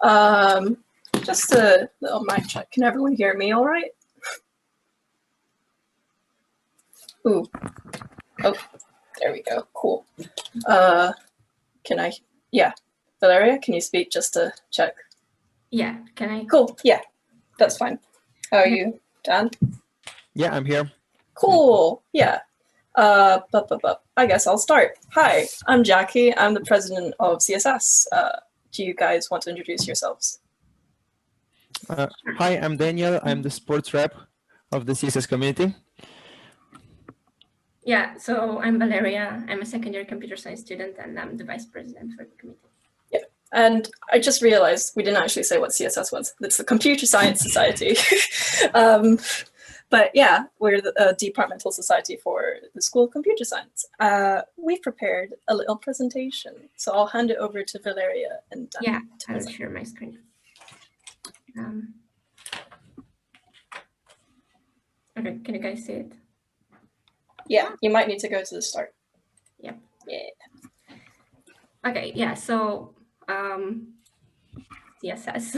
Um, just a little mic check. Can everyone hear me all right? Ooh. Oh, there we go. Cool. Can I? Yeah. Valeria, can you speak just to check? Yeah, can I? Cool. Yeah, that's fine. How are you, Dan? Yeah, I'm here. Cool. Yeah. I guess I'll start. Hi, I'm Jackie. I'm the president of CSS. Do you guys want to introduce yourselves? Hi, I'm Daniel. I'm the sports rep of the CSS community. Yeah, so I'm Valeria. I'm a second-year computer science student, and I'm the vice president for the committee. Yeah, and I just realized we didn't actually say what CSS was. It's the Computer Science Society. But yeah, we're the departmental society for the School of Computer Science. We've prepared a little presentation, so I'll hand it over to Valeria and Dan. Yeah, I'll share my screen. Okay, can you guys see it? Yeah, you might need to go to the start. Yep. Yeah. Okay, yeah, so CSS.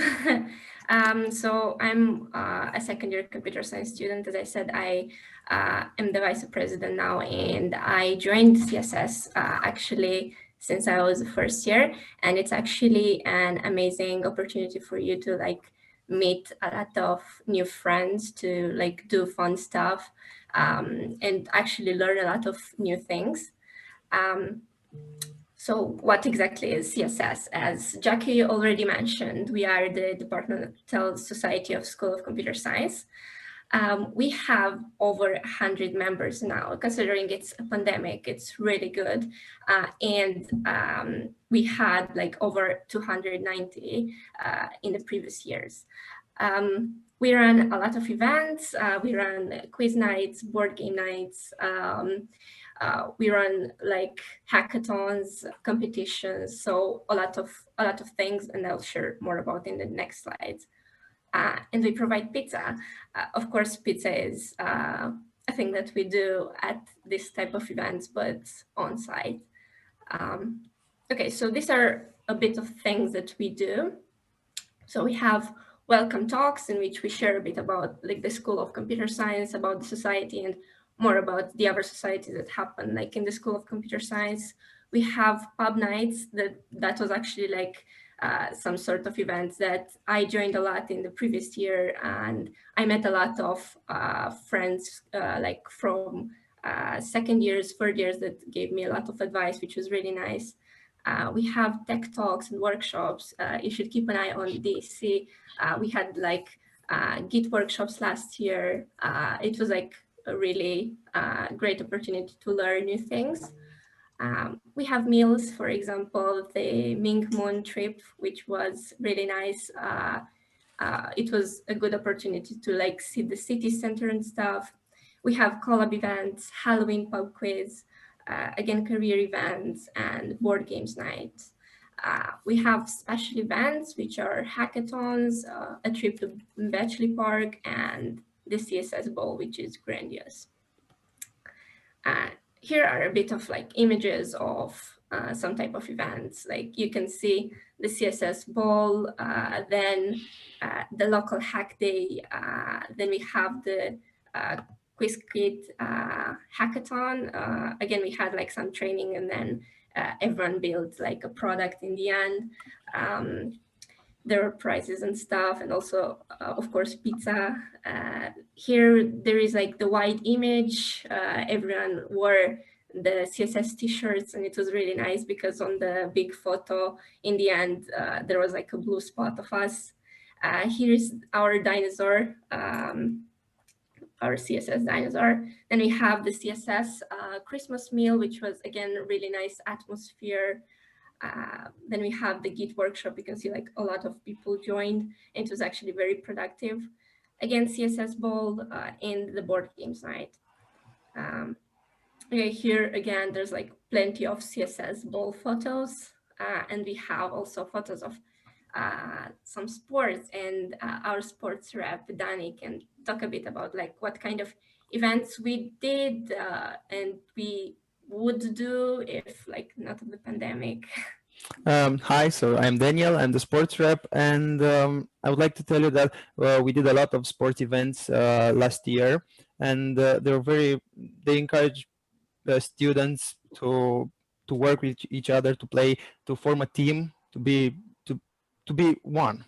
So I'm a second-year computer science student. As I said, I am the vice president now, and I joined CSS actually since I was the first year, and it's actually an amazing opportunity for you to like meet a lot of new friends, to like do fun stuff, and actually learn a lot of new things. So what exactly is CSS? As Jackie already mentioned, we are the Departmental Society of School of Computer Science. We have over 100 members now. Considering it's a pandemic, it's really good. And we had like over 290 in the previous years. We run a lot of events. We run quiz nights, board game nights. We run like hackathons, competitions, so a lot of things, and I'll share more about in the next slides. And we provide pizza. Of course, pizza is a thing that we do at this type of events, but on site. Okay, so these are a bit of things that we do. So we have welcome talks in which we share a bit about like the School of Computer Science, about the society, and more about the other societies that happen. Like in the School of Computer Science, we have pub nights. That was actually like some sort of events that I joined a lot in the previous year, and I met a lot of friends like from second years, third years, that gave me a lot of advice, which was really nice. We have tech talks and workshops. You should keep an eye on DSC. We had like Git workshops last year. It was like a really great opportunity to learn new things. We have meals, for example, the Ming Moon trip, which was really nice. It was a good opportunity to like see the city center and stuff. We have collab events, Halloween pub quiz, again, career events and board games night. We have special events, which are hackathons, a trip to Bletchley Park, and the CSS Ball, which is grandiose. Here are a bit of like images of some type of events. Like you can see the CSS Ball, then the local hack day, then we have the QuizKit hackathon. Again, we had like some training, and then everyone built like a product in the end. There are prizes and stuff, and also, of course, pizza. Here, there is like the white image. Everyone wore the CSS t-shirts, and it was really nice because on the big photo, in the end, there was like a blue spot of us. Here is our dinosaur, our CSS dinosaur. Then we have the CSS Christmas meal, which was, again, a really nice atmosphere. Then we have the Git workshop. You can see like a lot of people joined, and it was actually very productive. Again, CSS Ball and the board games night. Okay, here again, there's like plenty of CSS Ball photos, and we have also photos of some sports, and our sports rep, Danny, can talk a bit about like what kind of events we did and we would do if like not the pandemic. Hi, so I'm Daniel. I'm the sports rep, and I would like to tell you that we did a lot of sports events last year, and they encourage the students to work with each other, to play, to form a team, to to be one,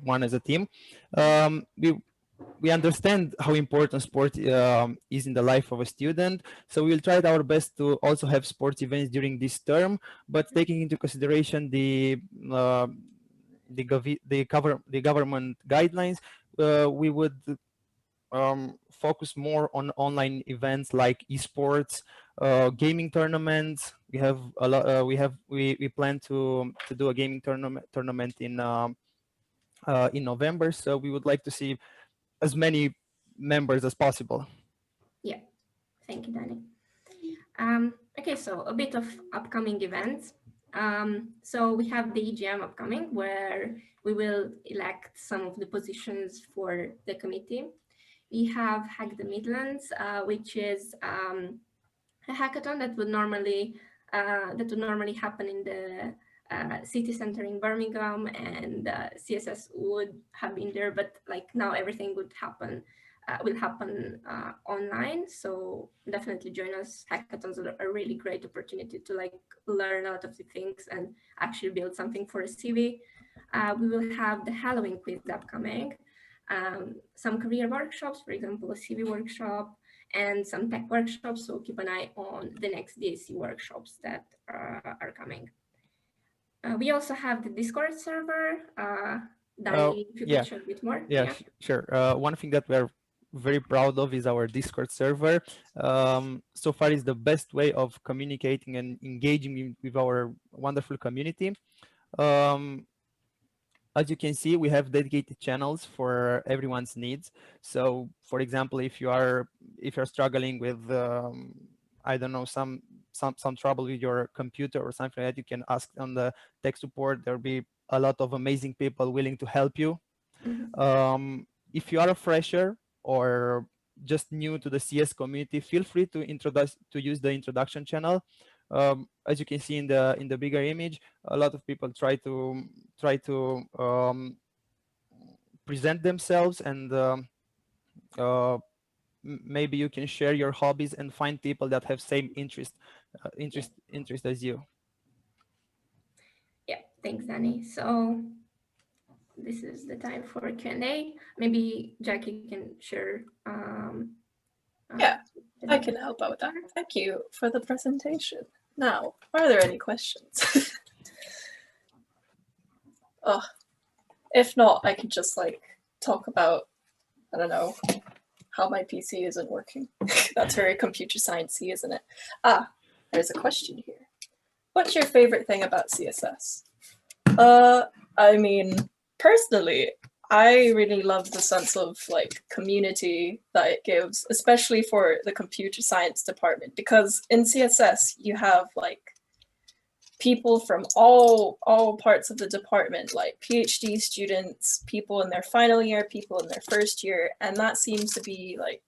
one as a team. We understand how important sport is in the life of a student, so we'll try our best to also have sports events during this term, but taking into consideration uh, the government guidelines, we would focus more on online events like esports, gaming tournaments. We have a lot. We plan to do a gaming tournament in November. So we would like to see as many members as possible. Yeah, thank you, Danny. Okay, so a bit of upcoming events. So we have the EGM upcoming, where we will elect some of the positions for the committee. We have Hack the Midlands, which is a hackathon that would normally happen in the city center in Birmingham, and CSS would have been there, but like now everything will happen online. So definitely join us. Hackathons are a really great opportunity to like learn a lot of the things and actually build something for a CV. We will have the Halloween quiz upcoming, some career workshops, for example, a CV workshop, and some tech workshops. So keep an eye on the next DAC workshops that are coming. We also have the Discord server. Danny, if you could share a bit more. Yeah, sure. One thing that we're very proud of is our Discord server. So far, is the best way of communicating and engaging with our wonderful community. As you can see, we have dedicated channels for everyone's needs. So, for example, if you're struggling with I don't know, some trouble with your computer or something like that, you can ask on the tech support. There'll be a lot of amazing people willing to help you. If you are a fresher or just new to the CS community, feel free to use the introduction channel. As you can see in the bigger image, a lot of people try to present themselves, and maybe you can share your hobbies and find people that have same interest as you. Yeah, thanks, Danny. So this is the time for Q&A. Maybe Jackie can share. Yeah, I can help out with that. Thank you for the presentation. Now, are there any questions? Oh, if not, I could just like talk about, I don't know, how my PC isn't working. That's very computer science-y, isn't it? Ah, there's a question here. What's your favorite thing about CSS? I mean, personally, I really love the sense of like community that it gives, especially for the computer science department, because in CSS you have like people from all parts of the department, like PhD students, people in their final year, people in their first year, and that seems to be like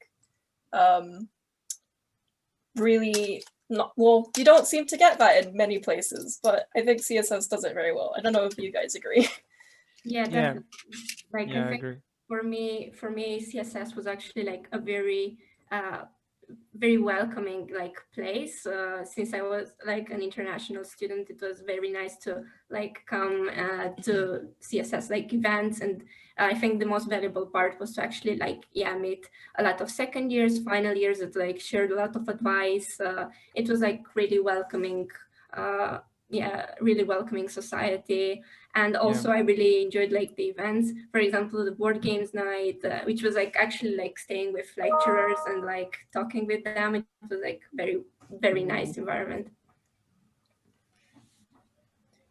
really not, well, you don't seem to get that in many places, but I think CSS does it very well. I don't know if you guys agree. Yeah, definitely. Like yeah, I think for me, CSS was actually like a very very welcoming like place. Since I was like an international student, it was very nice to like come to CSS like events, and I think the most valuable part was to actually like meet a lot of second years, final years that like shared a lot of advice. It was like really welcoming. Really welcoming society. And also I really enjoyed like the events, for example the board games night, which was like actually like staying with lecturers and like talking with them. It was like very nice environment.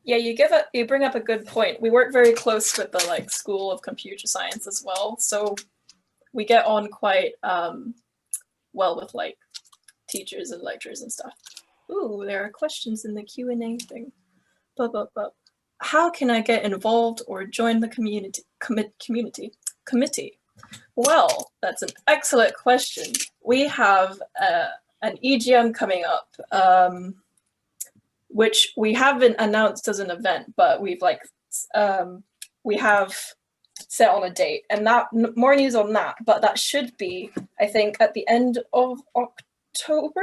Yeah, you bring up a good point. We work very close with the like School of Computer Science as well, so we get on quite well with like teachers and lecturers and stuff. Ooh, there are questions in the Q&A thing. How can I get involved or join the committee? Well, that's an excellent question. We have an EGM coming up. which we haven't announced as an event, but we have set on a date, and that more news on that. But that should be, I think, at the end of October.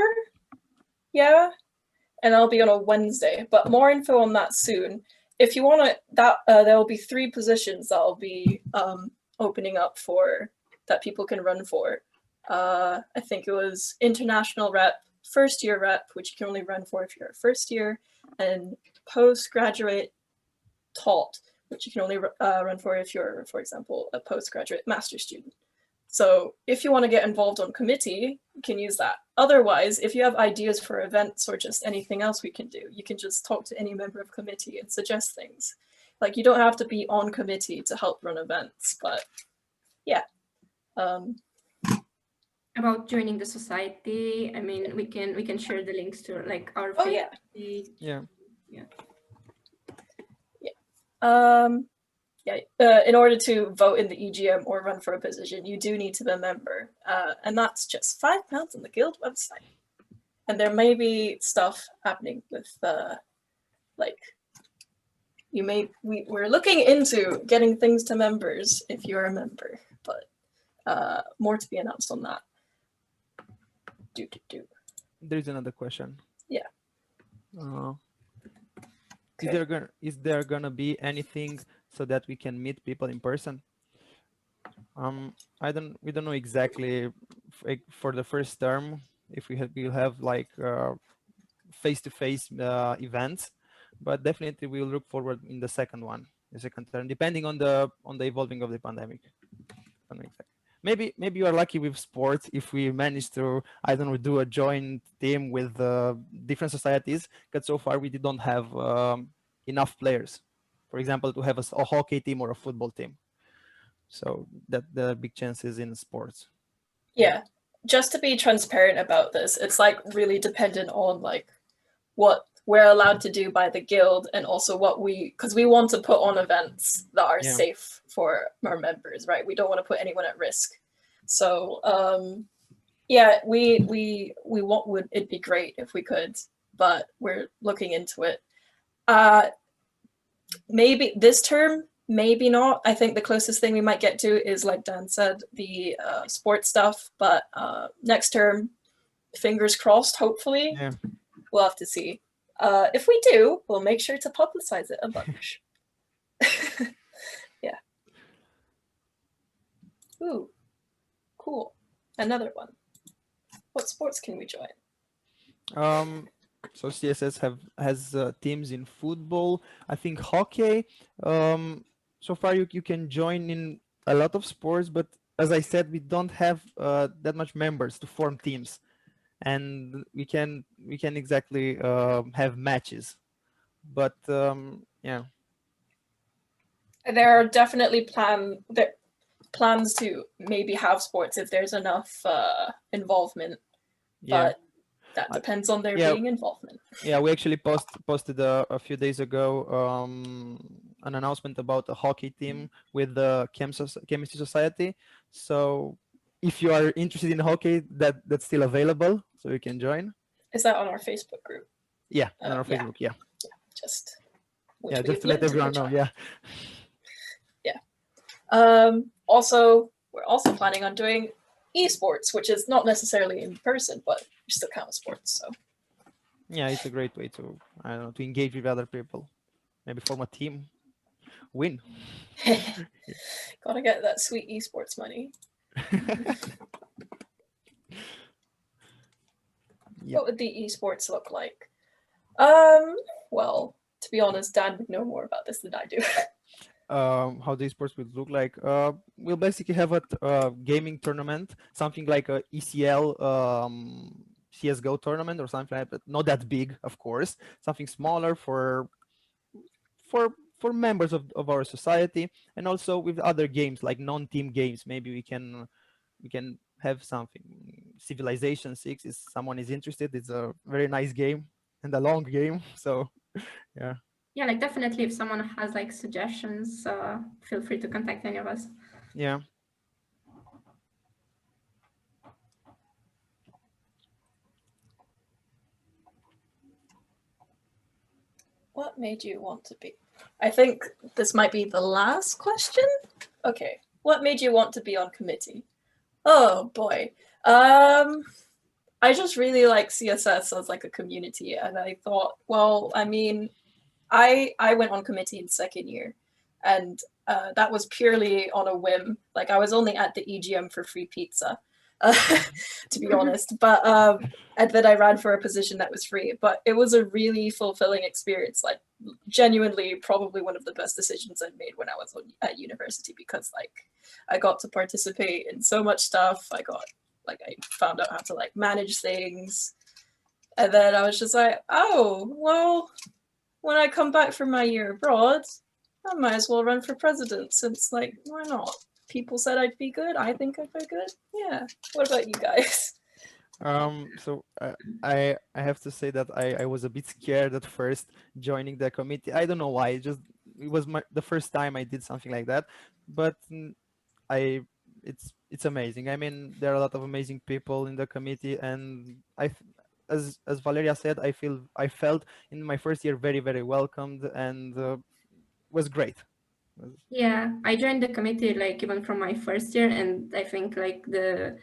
Yeah, and that'll be on a Wednesday. But more info on that soon. If you want to, there will be 3 positions that will be opening up for that people can run for. I think it was international rep, first year rep, which you can only run for if you're a first year, and postgraduate taught, which you can only run for if you're, for example, a postgraduate master's student. So if you want to get involved on committee, you can use that. Otherwise, if you have ideas for events or just anything else we can do, you can just talk to any member of committee and suggest things. Like, you don't have to be on committee to help run events, but yeah. About joining the society, I mean, we can share the links to like our yeah. page. Yeah. In order to vote in the EGM or run for a position, you do need to be a member, and that's just £5 on the Guild website. And there may be stuff happening with, we're looking into getting things to members if you're a member, but more to be announced on that. There's another question. Yeah. Is there gonna be anything so that we can meet people in person? We don't know exactly for the first term if we'll have like face-to-face events, but definitely we'll look forward in the second term, depending on the evolving of the pandemic. I don't know exactly. Maybe you are lucky with sports if we manage to, I don't know, do a joint team with different societies, because so far we don't have enough players, for example, to have a hockey team or a football team. So that the big chances in sports. Yeah, just to be transparent about this, it's like really dependent on like what we're allowed to do by the guild, and also because we want to put on events that are safe for our members, right? We don't want to put anyone at risk. So it'd be great if we could, but we're looking into it. Maybe this term, maybe not. I think the closest thing we might get to is, like Dan said, the sports stuff, but next term, fingers crossed, hopefully. Yeah. We'll have to see. If we do, we'll make sure to publicize it a bunch. Yeah. Ooh, cool. Another one. What sports can we join? So CSS has teams in football, I think hockey. So far you can join in a lot of sports, but as I said, we don't have that much members to form teams, and we can exactly have matches. But yeah, there are definitely plans to maybe have sports if there's enough involvement, but that depends on there being involvement. Yeah, we actually posted a few days ago an announcement about a hockey team with the Chemistry Society. So if you are interested in hockey, that's still available, so you can join. Is that on our Facebook group? Yeah, on our Facebook. Yeah. Just to let everyone know. Yeah. Yeah. Also, we're also planning on doing esports, which is not necessarily in person, but still kind of sports. So. Yeah, it's a great way to to engage with other people, maybe form a team, win. Gotta get that sweet esports money. Yep. What would the esports look like? Well, to be honest, Dan would know more about this than I do. How the esports would look like? We'll basically have a gaming tournament, something like a ECL CS:GO tournament or something like that. Not that big, of course. Something smaller for members of our society, and also with other games like non-team games. Maybe we can have something. Civilization 6, if someone is interested. It's a very nice game and a long game. So yeah. Yeah, like definitely if someone has like suggestions, feel free to contact any of us. Yeah. What made you want to be? I think this might be the last question. Okay. What made you want to be on committee? Oh boy. I just really like CSS as like a community, and I thought, well, I mean, I went on committee in second year, and that was purely on a whim. Like I was only at the EGM for free pizza, to be honest. But and then I ran for a position that was free. But it was a really fulfilling experience. Like genuinely, probably one of the best decisions I made when I was at university, because like I got to participate in so much stuff. I found out how to like manage things, and then I was just like, oh well. When I come back from my year abroad, I might as well run for president, since like, why not? People said I'd be good. I think I'd be good. Yeah. What about you guys? So I have to say that I was a bit scared at first joining the committee. I don't know why. It was the first time I did something like that, but I it's amazing. I mean, there are a lot of amazing people in the committee, and as Valeria said, I felt in my first year very welcomed, and was great. Yeah, I joined the committee like even from my first year, and I think like the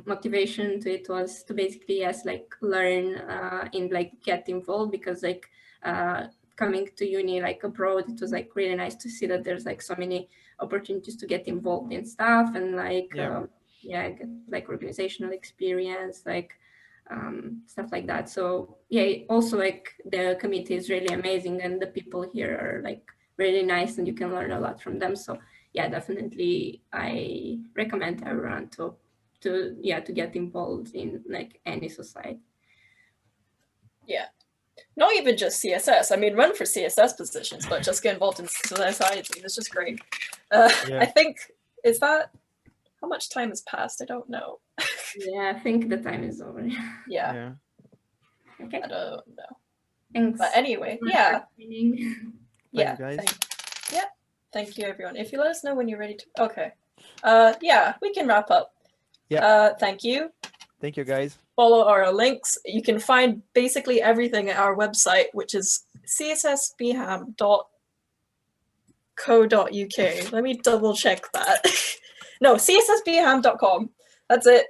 motivation to it was to basically like learn and like get involved, because like coming to uni like abroad, it was like really nice to see that there's like so many opportunities to get involved in stuff, and like get like organizational experience, like stuff like that. So yeah, also like the committee is really amazing, and the people here are like really nice, and you can learn a lot from them. So yeah, definitely I recommend everyone to get involved in like any society. Yeah. Not even just CSS. I mean, run for CSS positions, but just get involved in society. It's just great. I think, is that, how much time has passed? I don't know. Yeah, I think the time is over. Yeah. Okay. I don't know. Thanks. But anyway, yeah. Yeah. Thanks, guys. Thank you, everyone. If you let us know when you're ready to. Okay. Yeah, we can wrap up. Yeah. Thank you. Thank you, guys. Follow our links. You can find basically everything at our website, which is cssbham.co.uk. Let me double check that. No, cssbham.com. That's it.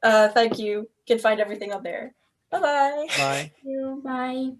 Thank you. You can find everything on there. Bye-bye. Bye. Thank you. Bye.